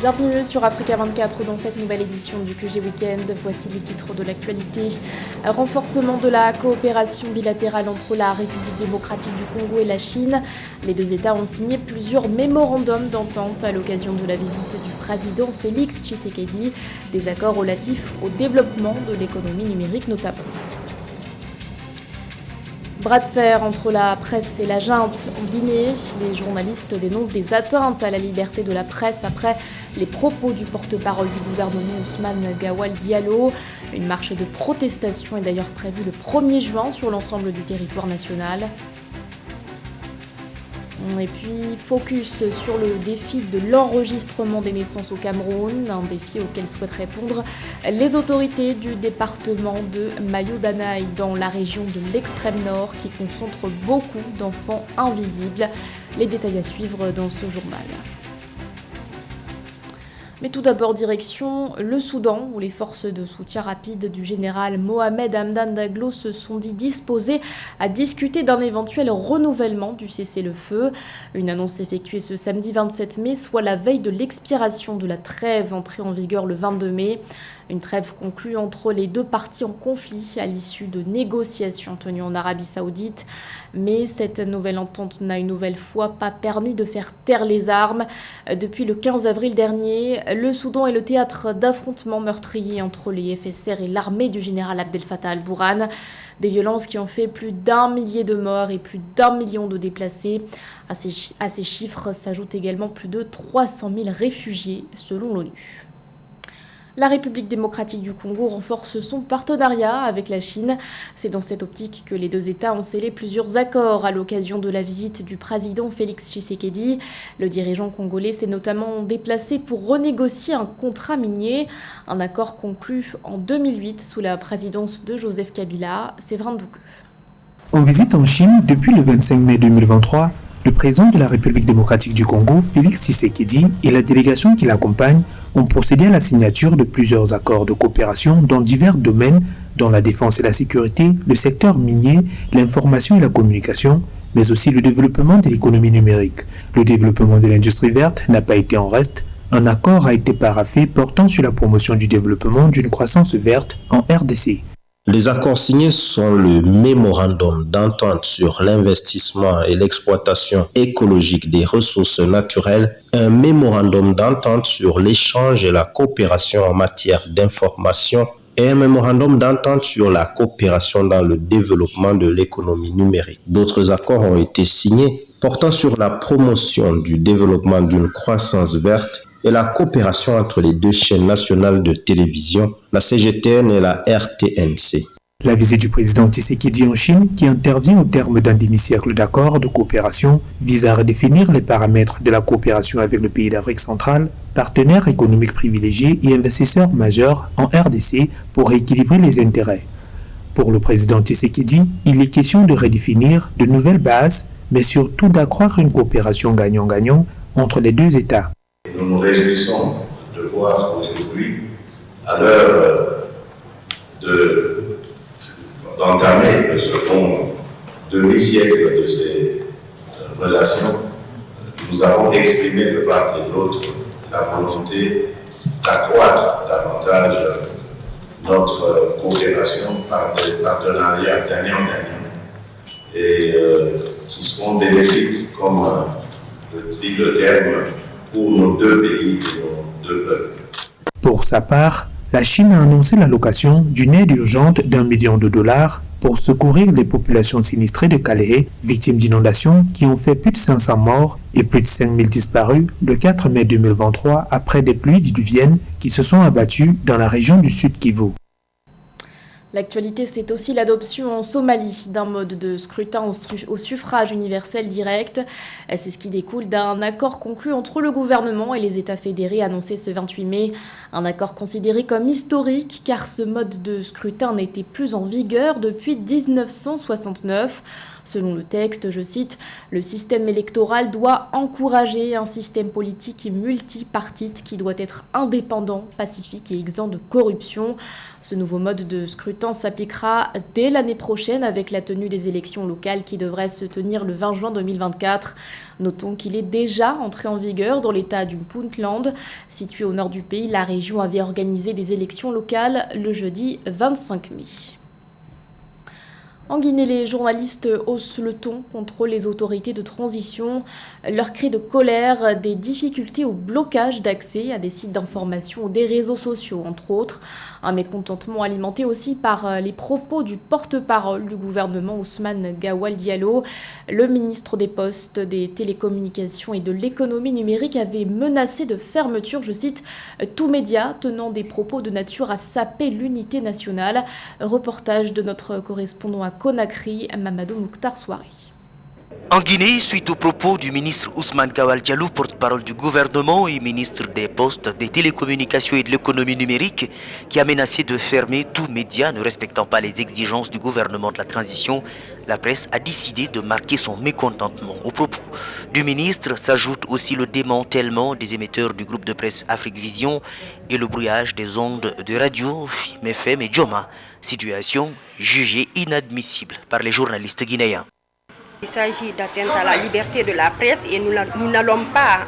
Bienvenue sur Africa 24 dans cette nouvelle édition du QG Weekend. Voici les titres de l'actualité. Renforcement de la coopération bilatérale entre la République démocratique du Congo et la Chine. Les deux États ont signé plusieurs mémorandums d'entente à l'occasion de la visite du président Félix Tshisekedi. Des accords relatifs au développement de l'économie numérique notamment. Bras de fer entre la presse et la junte en Guinée. Les journalistes dénoncent des atteintes à la liberté de la presse après les propos du porte-parole du gouvernement Ousmane Gawal Diallo. Une marche de protestation est d'ailleurs prévue le 1er juin sur l'ensemble du territoire national. Et puis, focus sur le défi de l'enregistrement des naissances au Cameroun, un défi auquel souhaitent répondre les autorités du département de Mayo-Danaï dans la région de l'extrême nord qui concentre beaucoup d'enfants invisibles. Les détails à suivre dans ce journal. Mais tout d'abord, direction le Soudan, où les forces de soutien rapide du général Mohamed Hamdan Daglo se sont dit disposées à discuter d'un éventuel renouvellement du cessez-le-feu. Une annonce effectuée ce samedi 27 mai, soit la veille de l'expiration de la trêve entrée en vigueur le 22 mai. Une trêve conclue entre les deux parties en conflit à l'issue de négociations tenues en Arabie Saoudite. Mais cette nouvelle entente n'a une nouvelle fois pas permis de faire taire les armes. Depuis le 15 avril dernier, le Soudan est le théâtre d'affrontements meurtriers entre les FSR et l'armée du général Abdel Fattah al-Burhan. Des violences qui ont fait plus d'1 millier de morts et plus d'1 million de déplacés. À ces chiffres s'ajoutent également plus de 300 000 réfugiés selon l'ONU. La République démocratique du Congo renforce son partenariat avec la Chine. C'est dans cette optique que les deux États ont scellé plusieurs accords à l'occasion de la visite du président Félix Tshisekedi. Le dirigeant congolais s'est notamment déplacé pour renégocier un contrat minier, un accord conclu en 2008 sous la présidence de Joseph Kabila. Séverin Douqueux. En visite en Chine depuis le 25 mai 2023, le président de la République démocratique du Congo, Félix Tshisekedi, et la délégation qui l'accompagne ont procédé à la signature de plusieurs accords de coopération dans divers domaines, dont la défense et la sécurité, le secteur minier, l'information et la communication, mais aussi le développement de l'économie numérique. Le développement de l'industrie verte n'a pas été en reste. Un accord a été paraphé portant sur la promotion du développement d'une croissance verte en RDC. Les accords signés sont le mémorandum d'entente sur l'investissement et l'exploitation écologique des ressources naturelles, un mémorandum d'entente sur l'échange et la coopération en matière d'information et un mémorandum d'entente sur la coopération dans le développement de l'économie numérique. D'autres accords ont été signés portant sur la promotion du développement d'une croissance verte et la coopération entre les deux chaînes nationales de télévision, la CGTN et la RTNC. La visite du président Tshisekedi en Chine, qui intervient au terme d'un demi-siècle d'accords de coopération, vise à redéfinir les paramètres de la coopération avec le pays d'Afrique centrale, partenaire économique privilégié et investisseur majeur en RDC pour rééquilibrer les intérêts. Pour le président Tshisekedi, il est question de redéfinir de nouvelles bases, mais surtout d'accroître une coopération gagnant-gagnant entre les deux États. Nous nous réjouissons de voir aujourd'hui, à l'heure d'entamer le second demi-siècle de ces relations, nous avons exprimé de part et d'autre la volonté d'accroître davantage notre coopération par des partenariats gagnant-gagnant et qui seront bénéfiques, comme le dit le terme, pour nos deux pays et nos deux peuples. Pour sa part, la Chine a annoncé l'allocation d'une aide urgente d'$1 million pour secourir les populations sinistrées de Calais, victimes d'inondations qui ont fait plus de 500 morts et plus de 5000 disparus le 4 mai 2023 après des pluies diluviennes qui se sont abattues dans la région du Sud Kivu. L'actualité, c'est aussi l'adoption en Somalie d'un mode de scrutin au suffrage universel direct. C'est ce qui découle d'un accord conclu entre le gouvernement et les États fédérés annoncé ce 28 mai. Un accord considéré comme historique car ce mode de scrutin n'était plus en vigueur depuis 1969. Selon le texte, je cite, « Le système électoral doit encourager un système politique multipartite qui doit être indépendant, pacifique et exempt de corruption. » Ce nouveau mode de scrutin s'appliquera dès l'année prochaine avec la tenue des élections locales qui devraient se tenir le 20 juin 2024. Notons qu'il est déjà entré en vigueur dans l'état du Puntland. Situé au nord du pays, la région avait organisé des élections locales le jeudi 25 mai. En Guinée, les journalistes haussent le ton contre les autorités de transition. Leur cri de colère, des difficultés au blocage d'accès à des sites d'information ou des réseaux sociaux, entre autres. Un mécontentement alimenté aussi par les propos du porte-parole du gouvernement Ousmane Gawal Diallo. Le ministre des Postes, des Télécommunications et de l'Économie numérique avait menacé de fermeture, je cite, « tout média tenant des propos de nature à saper l'unité nationale ». Reportage de notre correspondant à Conakry, Mamadou Mouktar Souari. En Guinée, suite aux propos du ministre Ousmane Gawal Diallo, porte-parole du gouvernement et ministre des Postes, des Télécommunications et de l'Économie numérique, qui a menacé de fermer tout média ne respectant pas les exigences du gouvernement de la transition, la presse a décidé de marquer son mécontentement. Aux propos du ministre s'ajoute aussi le démantèlement des émetteurs du groupe de presse Afrique Vision et le brouillage des ondes de radio, FIM FM et Joma, situation jugée inadmissible par les journalistes guinéens. Il s'agit d'atteinte à la liberté de la presse et nous n'allons pas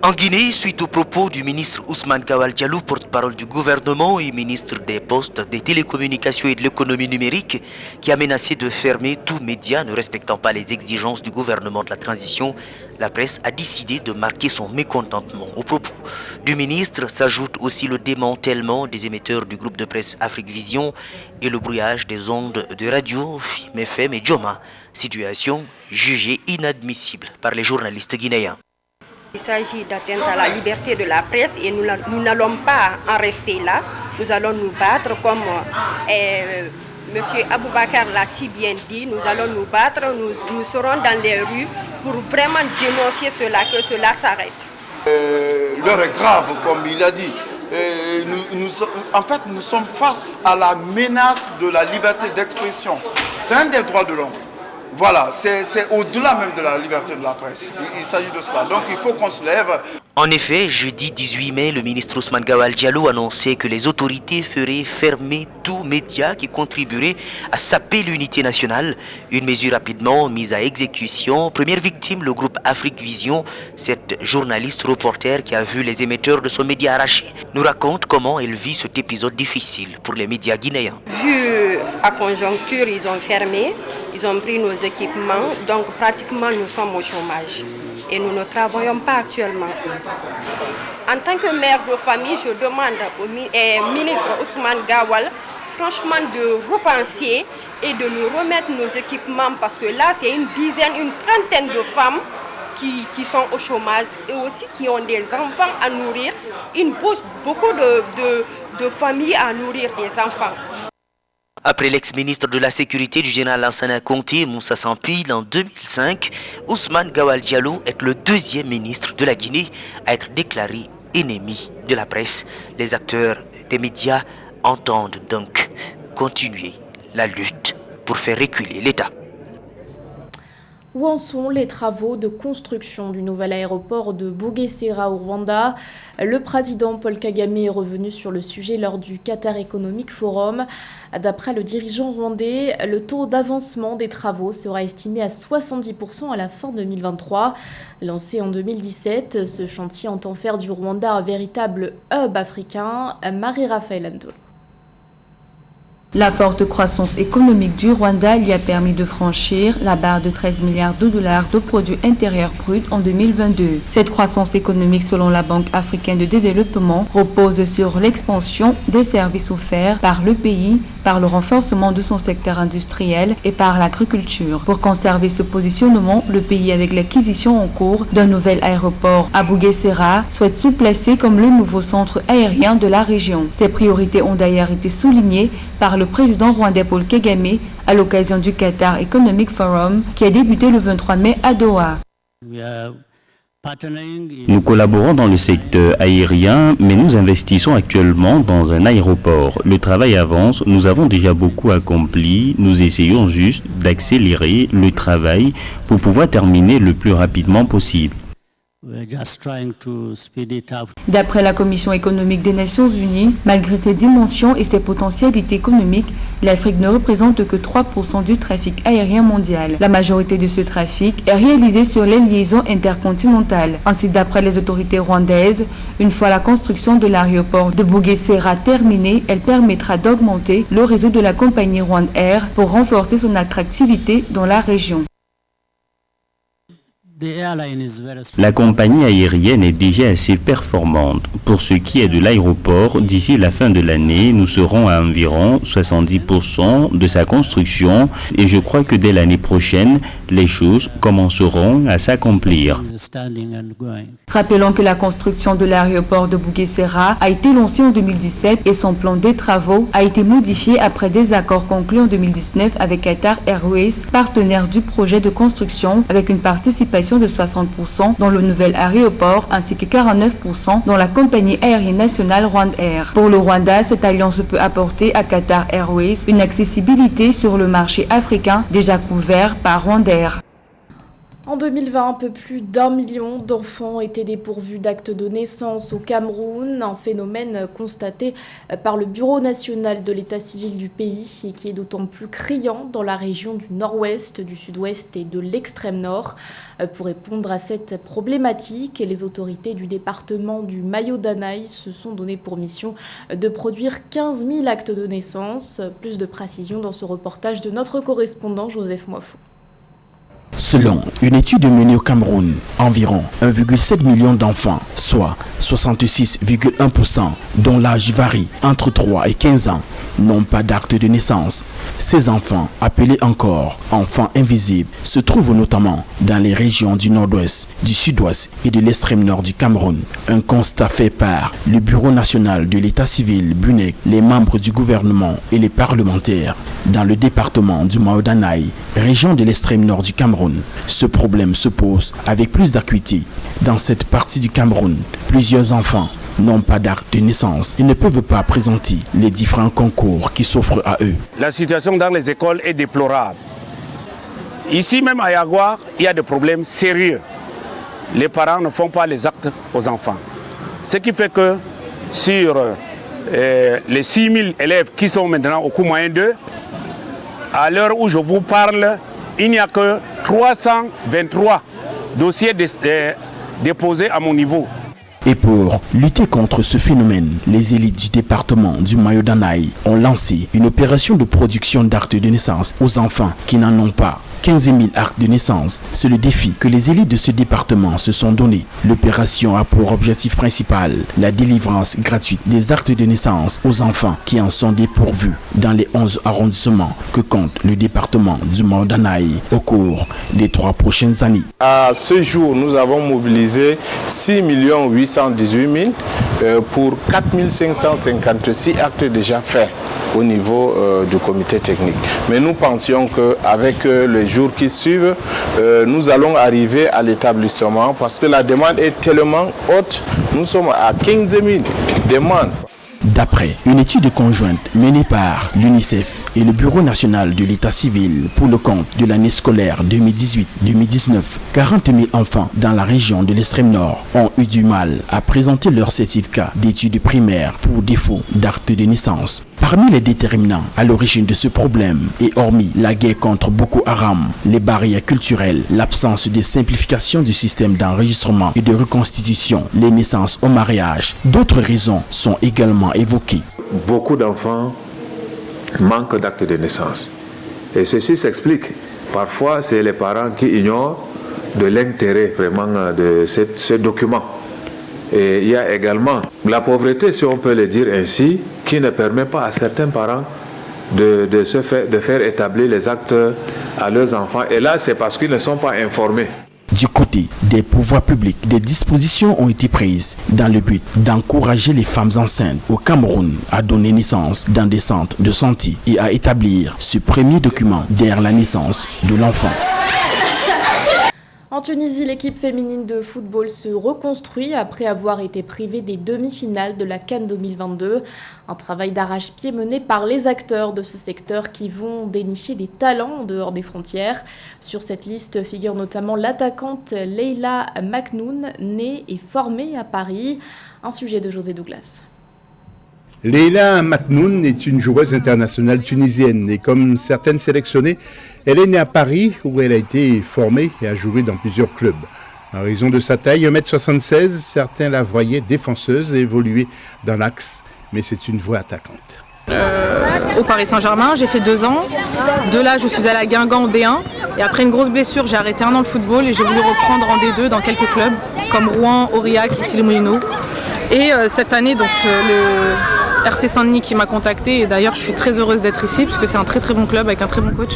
En Guinée, suite aux propos du ministre Ousmane Gawal Diallo, porte-parole du gouvernement et ministre des Postes, des Télécommunications et de l'Économie numérique, qui a menacé de fermer tout média ne respectant pas les exigences du gouvernement de la transition, la presse a décidé de marquer son mécontentement. Aux propos du ministre s'ajoute aussi le démantèlement des émetteurs du groupe de presse Afrique Vision et le brouillage des ondes de radio, FIM FM et Joma, situation jugée inadmissible par les journalistes guinéens. Il s'agit d'atteinte à la liberté de la presse et nous n'allons pas en rester là. Nous allons nous battre comme M. Aboubakar l'a si bien dit. Nous allons nous battre, nous serons dans les rues pour vraiment dénoncer cela, que cela s'arrête. L'heure est grave, comme il a dit. En fait, nous sommes face à la menace de la liberté d'expression. C'est un des droits de l'homme. Voilà, c'est au-delà même de la liberté de la presse. Il s'agit de cela. Donc il faut qu'on se lève. En effet, jeudi 18 mai, le ministre Ousmane Gawal Diallo annonçait que les autorités feraient fermer tout média qui contribuerait à saper l'unité nationale. Une mesure rapidement mise à exécution. Première victime, le groupe Afrique Vision. Cette journaliste reporter qui a vu les émetteurs de son média arrachés nous raconte comment elle vit cet épisode difficile pour les médias guinéens. Vu la conjoncture, ils ont fermé, ils ont pris nos équipements, donc pratiquement nous sommes au chômage. Et nous ne travaillons pas actuellement. En tant que mère de famille, je demande au ministre Ousmane Gawal franchement de repenser et de nous remettre nos équipements parce que là, c'est une trentaine de femmes qui sont au chômage et aussi qui ont des enfants à nourrir, beaucoup de familles à nourrir des enfants. Après l'ex-ministre de la Sécurité du général Lansana Conté, Moussa Sampil, en 2005, Ousmane Gawal Diallo est le deuxième ministre de la Guinée à être déclaré ennemi de la presse. Les acteurs des médias entendent donc continuer la lutte pour faire reculer l'État. Où en sont les travaux de construction du nouvel aéroport de Bugesera au Rwanda? Le président Paul Kagame est revenu sur le sujet lors du Qatar Economic Forum. D'après le dirigeant rwandais, le taux d'avancement des travaux sera estimé à 70% à la fin 2023. Lancé en 2017, ce chantier entend faire du Rwanda un véritable hub africain. Marie-Raphaël Andolo. La forte croissance économique du Rwanda lui a permis de franchir la barre de 13 milliards de dollars de produits intérieurs bruts en 2022. Cette croissance économique, selon la Banque africaine de développement, repose sur l'expansion des services offerts par le pays, par le renforcement de son secteur industriel et par l'agriculture. Pour conserver ce positionnement, le pays, avec l'acquisition en cours d'un nouvel aéroport à Bugesera, souhaite se placer comme le nouveau centre aérien de la région. Ces priorités ont d'ailleurs été soulignées par le président rwandais Paul Kagame à l'occasion du Qatar Economic Forum qui a débuté le 23 mai à Doha. Nous collaborons dans le secteur aérien, mais nous investissons actuellement dans un aéroport. Le travail avance, nous avons déjà beaucoup accompli, nous essayons juste d'accélérer le travail pour pouvoir terminer le plus rapidement possible. D'après la Commission économique des Nations Unies, malgré ses dimensions et ses potentialités économiques, l'Afrique ne représente que 3% du trafic aérien mondial. La majorité de ce trafic est réalisée sur les liaisons intercontinentales. Ainsi, d'après les autorités rwandaises, une fois la construction de l'aéroport de Bugesera terminée, elle permettra d'augmenter le réseau de la compagnie RwandAir pour renforcer son attractivité dans la région. La compagnie aérienne est déjà assez performante. Pour ce qui est de l'aéroport, d'ici la fin de l'année, nous serons à environ 70% de sa construction et je crois que dès l'année prochaine, les choses commenceront à s'accomplir. Rappelons que la construction de l'aéroport de Bugesera a été lancée en 2017 et son plan des travaux a été modifié après des accords conclus en 2019 avec Qatar Airways, partenaire du projet de construction, avec une participation de 60% dans le nouvel aéroport ainsi que 49% dans la compagnie aérienne nationale RwandAir. Pour le Rwanda, cette alliance peut apporter à Qatar Airways une accessibilité sur le marché africain déjà couvert par RwandAir. En 2020, un peu plus d'1 million d'enfants étaient dépourvus d'actes de naissance au Cameroun, un phénomène constaté par le Bureau national de l'état civil du pays et qui est d'autant plus criant dans la région du nord-ouest, du sud-ouest et de l'extrême nord. Pour répondre à cette problématique, les autorités du département du Mayo-Danaï se sont donné pour mission de produire 15 000 actes de naissance. Plus de précisions dans ce reportage de notre correspondant Joseph Moifou. Selon une étude menée au Cameroun, environ 1,7 million d'enfants, soit 66,1%, dont l'âge varie entre 3 et 15 ans, n'ont pas d'acte de naissance. Ces enfants, appelés encore enfants invisibles, se trouvent notamment dans les régions du nord-ouest, du sud-ouest et de l'extrême nord du Cameroun. Un constat fait par le Bureau national de l'état civil, BUNEC, les membres du gouvernement et les parlementaires. Dans le département du Mayo-Danaï, région de l'extrême nord du Cameroun, ce problème se pose avec plus d'acuité. Dans cette partie du Cameroun, plusieurs enfants n'ont pas d'acte de naissance et ne peuvent pas présenter les différents concours qui s'offrent à eux. La situation dans les écoles est déplorable. Ici même à Yagoua, il y a des problèmes sérieux. Les parents ne font pas les actes aux enfants. Ce qui fait que sur les 6 000 élèves qui sont maintenant au cours moyen 2, à l'heure où je vous parle, il n'y a que 323 dossiers déposés à mon niveau. Et pour lutter contre ce phénomène, les élites du département du Mayo-Danaï ont lancé une opération de production d'actes de naissance aux enfants qui n'en ont pas. 15 000 actes de naissance, c'est le défi que les élites de ce département se sont donné. L'opération a pour objectif principal la délivrance gratuite des actes de naissance aux enfants qui en sont dépourvus dans les 11 arrondissements que compte le département du Mayo-Danaï au cours des 3 prochaines années. À ce jour, nous avons mobilisé 6 818 000 pour 4 556 actes déjà faits au niveau du comité technique. Mais nous pensions qu'avec les jours qui suivent, nous allons arriver à l'établissement parce que la demande est tellement haute. Nous sommes à 15 000 demandes. D'après une étude conjointe menée par l'UNICEF et le Bureau national de l'état civil pour le compte de l'année scolaire 2018-2019, 40 000 enfants dans la région de l'extrême nord ont eu du mal à présenter leur certificat d'études primaires pour défaut d'acte de naissance. Parmi les déterminants à l'origine de ce problème, et hormis la guerre contre Boko Haram, les barrières culturelles, l'absence de simplification du système d'enregistrement et de reconstitution, les naissances au mariage, d'autres raisons sont également évoquées. Beaucoup d'enfants manque d'acte de naissance. Et ceci s'explique. Parfois, c'est les parents qui ignorent de l'intérêt vraiment de ce document. Et il y a également la pauvreté, si on peut le dire ainsi, qui ne permet pas à certains parents de faire établir les actes à leurs enfants. Et là, c'est parce qu'ils ne sont pas informés. Du côté des pouvoirs publics, des dispositions ont été prises dans le but d'encourager les femmes enceintes au Cameroun à donner naissance dans des centres de santé et à établir ce premier document dès la naissance de l'enfant. En Tunisie, l'équipe féminine de football se reconstruit après avoir été privée des demi-finales de la CAN 2022. Un travail d'arrache-pied mené par les acteurs de ce secteur qui vont dénicher des talents en dehors des frontières. Sur cette liste figure notamment l'attaquante Leila Maknoun, née et formée à Paris. Un sujet de José Douglas. Leila Maknoun est une joueuse internationale tunisienne et comme certaines sélectionnées, elle est née à Paris où elle a été formée et a joué dans plusieurs clubs. En raison de sa taille, 1m76, certains la voyaient défenseuse et évoluer dans l'axe, mais c'est une vraie attaquante. Au Paris Saint-Germain, j'ai fait 2 ans. De là, je suis allée à Guingamp en D1. Et après une grosse blessure, j'ai arrêté 1 an le football et j'ai voulu reprendre en D2 dans quelques clubs, comme Rouen, Aurillac, ici les Moulineaux. Et cette année, donc le RC Saint-Denis qui m'a contacté. Et d'ailleurs, je suis très heureuse d'être ici, puisque c'est un très très bon club avec un très bon coach.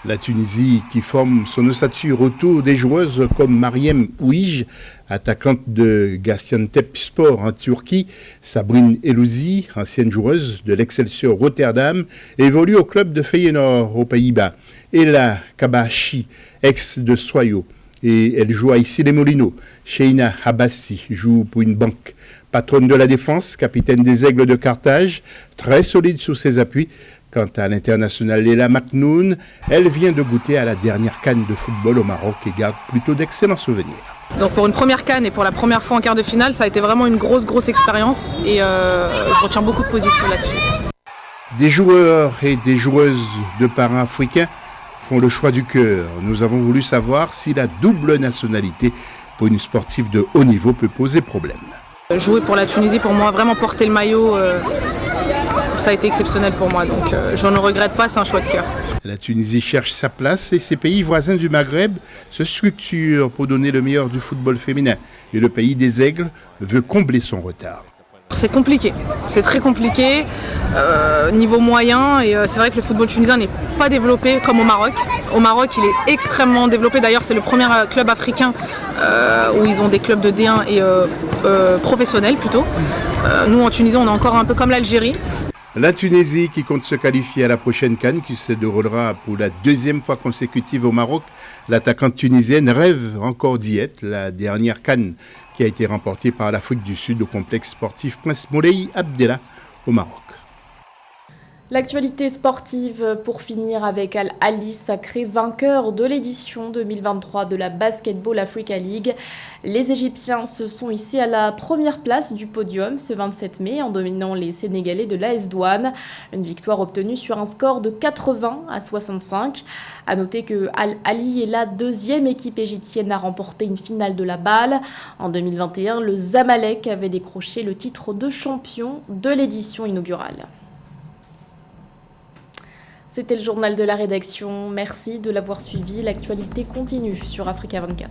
La Tunisie qui forme son ossature autour des joueuses comme Mariem Ouij, attaquante de Gaziantepspor en Turquie, Sabrine Elouzi, ancienne joueuse de l'Excelsior Rotterdam, évolue au club de Feyenoord aux Pays-Bas. Ella Kabashi, ex de Soyo, et elle joue à ici les Moulineaux. Sheina Habassi joue pour une banque. Patronne de la défense, capitaine des Aigles de Carthage, très solide sous ses appuis. Quant à l'internationale Leila Maknoun, elle vient de goûter à la dernière CAN de football au Maroc et garde plutôt d'excellents souvenirs. Donc pour une première CAN et pour la première fois en quart de finale, ça a été vraiment une grosse expérience et je retiens beaucoup de positifs là-dessus. Des joueurs et des joueuses de parents africains font le choix du cœur. Nous avons voulu savoir si la double nationalité pour une sportive de haut niveau peut poser problème. Jouer pour la Tunisie, pour moi, vraiment porter le maillot, ça a été exceptionnel pour moi, donc je ne regrette pas, c'est un choix de cœur. La Tunisie cherche sa place et ses pays voisins du Maghreb se structurent pour donner le meilleur du football féminin. Et le pays des Aigles veut combler son retard. C'est compliqué, c'est très compliqué, niveau moyen, et c'est vrai que le football tunisien n'est pas développé comme au Maroc. Au Maroc, il est extrêmement développé, d'ailleurs c'est le premier club africain où ils ont des clubs de D1 et professionnels plutôt. Nous en Tunisie, on est encore un peu comme l'Algérie. La Tunisie qui compte se qualifier à la prochaine CAN qui se déroulera pour la 2e fois consécutive au Maroc. L'attaquante tunisienne rêve encore d'y être. La dernière CAN qui a été remportée par l'Afrique du Sud au complexe sportif Prince Moulay Abdellah au Maroc. L'actualité sportive pour finir avec Al Ahly, sacré vainqueur de l'édition 2023 de la Basketball Africa League. Les Égyptiens se sont hissés à la première place du podium ce 27 mai en dominant les Sénégalais de l'AS Douanes. Une victoire obtenue sur un score de 80-65. À noter que Al Ahly est la 2e équipe égyptienne à remporter une finale de la balle. En 2021, le Zamalek avait décroché le titre de champion de l'édition inaugurale. C'était le journal de la rédaction. Merci de l'avoir suivi. L'actualité continue sur Africa 24.